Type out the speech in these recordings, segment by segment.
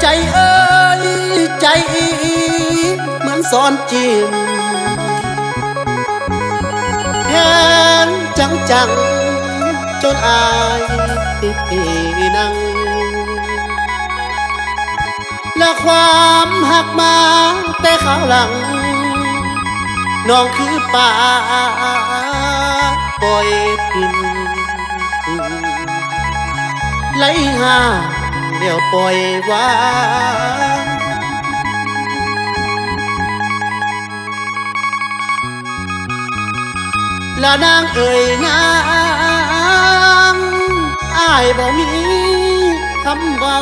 ใจเอ้ยใจเหมือนสอนจีนแทนจังจนอายนั่งและความหักมาแต่ข้างหลังน้องคือป่าปล่อยพิมไหลห่างเดี๋ยวปล่อยวางละนางเอ่ยนางอ้ายบ่มีคำเว้า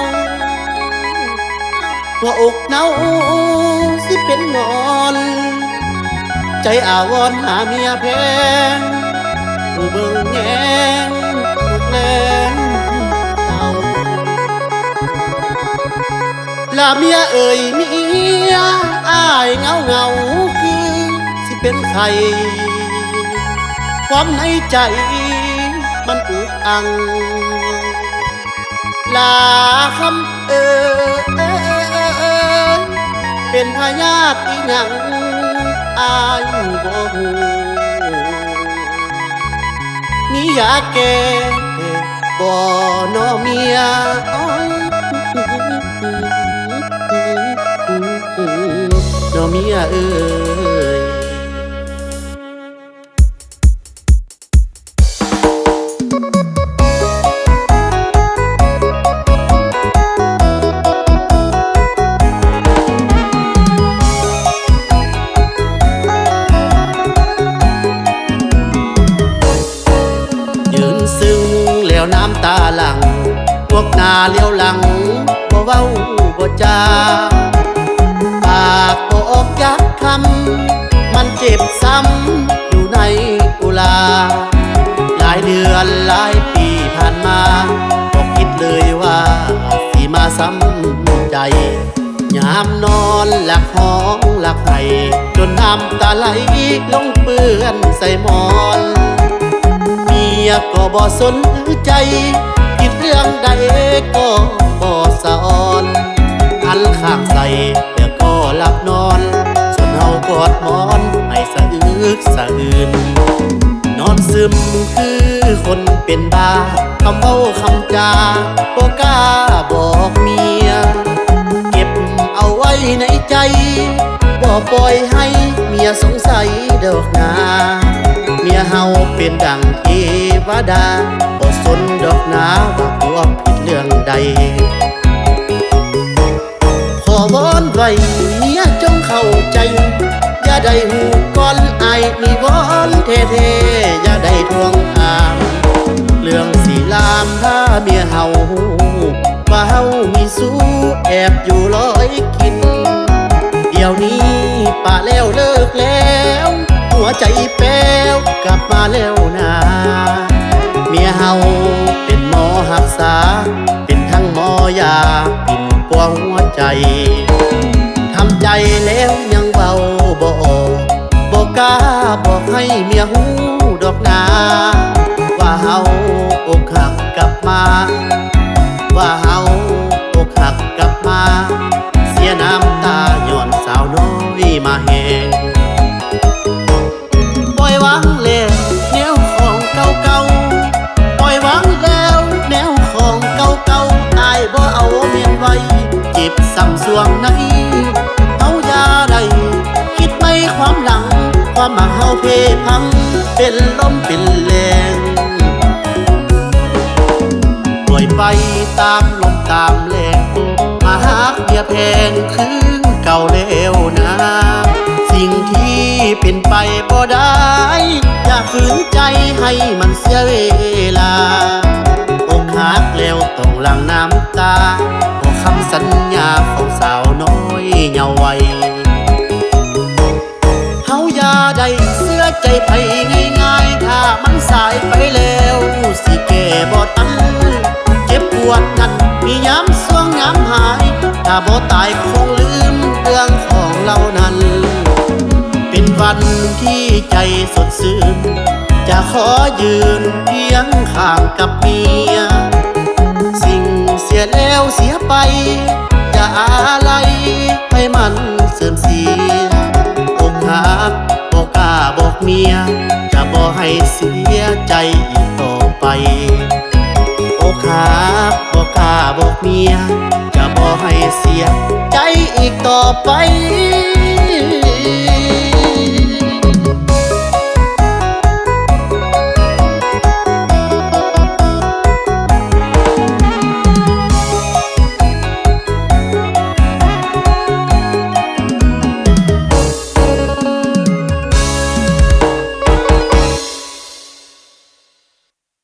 หัวอกเนาสิเป็นงอนใจอาวรหาเมียแพงผู้เบิ่งแงงลูกแลงเต่าละเมียเอ่ยเมียอ้ายเงาคือสิเป็นใครความในใจมันอุกอังลาคำเป็นพยาธิอีหยังอายบ่ฮู้มียาแก้บ่น้อเมียน้อเมียเอ้ยน้ำตาหลังพวกหน้าเลี้ยวหลังบ่เว้าบ่จาปากบ่ออกจักคำมันเจ็บซ้ำอยู่ในอุลาหลายเดือนหลายปีผ่านมาบ่คิดเลยว่าสิมาซ้ำใจยามนอนหลักห้องหลักไห้จนน้ำตาไหลลงเปื้อนใส่หมอนเมียก็บ่สนใจคิดเรื่องใดก็บ่สะออนหันข้างใส่เดี๋ยวก็หลับนอนส่วนเฮากอดหมอนให้สะอึกสะอื้นนอนซึมคือคนเป็นบ้าคำเว้าคำจาบ่กล้าบอกเมียเก็บเอาไว้ในใจบ่ปล่อยให้เมียสงสัยดอกนาเมียเฮาเป็นดังเทวดาบ่สนดอกนาว่าพวกผิดเรื่องใดขอวอนไว้เมียจงเข้าใจอย่าได้หูก่อนอายนี่วอนแท้ๆอย่าได้ทวงถามเรื่องสิลามถ้าเมียเฮาว่าเฮามีสู้แอบอยู่ร้อยกินเดี๋ยวนี้ป่าแล้วเลิกแล้วหัวใจแป้วกลับมาแล้วนาเมียเฮาเป็นหมอรักษาเป็นทั้งหมอยาปิ่นปัวหัวใจทำใจแล้วยังเบาบ่กล้าบอกให้เมียหูดอกนาว่าเฮาอกหักกลับมาว่าเฮาอกหักกลับมาเสียน้ำตาย้อนสาวน้อยมาแหงปล่อยวางแล้วแนวของเก่าๆปล่อยวางแล้วแนวของเก่าๆอายบ่เอาเมียนไว้เจ็บซ้ำสวงในเฮาอย่าได้คิดไปความหลังความมาเฮาเพพังเป็นลมเป็นแรงปล่อยไปตามลมตามแรงมาหาเมียแพงคือเก่าแล้วนะสิ่งที่เป็นไปบ่ได้อย่าฝืนใจให้มันเสียเวลาอกหักแล้วต้องหลั่งน้ำตาเพราะคำสัญญาของสาวน้อยเยาว์วัยเฮาอย่าได้เสื้อใจไปง่ายๆถ้ามันสายไปแล้วสิแก้บ่ทันเจ็บปวดนั้นมีย้ำสวงย้ำหายถ้าบ่ตายคงลืมเรื่องของเรานั้นเป็นวันที่ใจสดชื่นจะขอยืนเคียงข้างกับเมียสิ่งเสียแล้วเสียไปอย่า อะไรให้มันเสื่อมเสียอกหักบอกกล้าบอกเมียจะบอกให้เสียใจอีกต่อไปอกหักบอกกล้าบอกเมียจะบอกให้เสียใจอีกต่อไป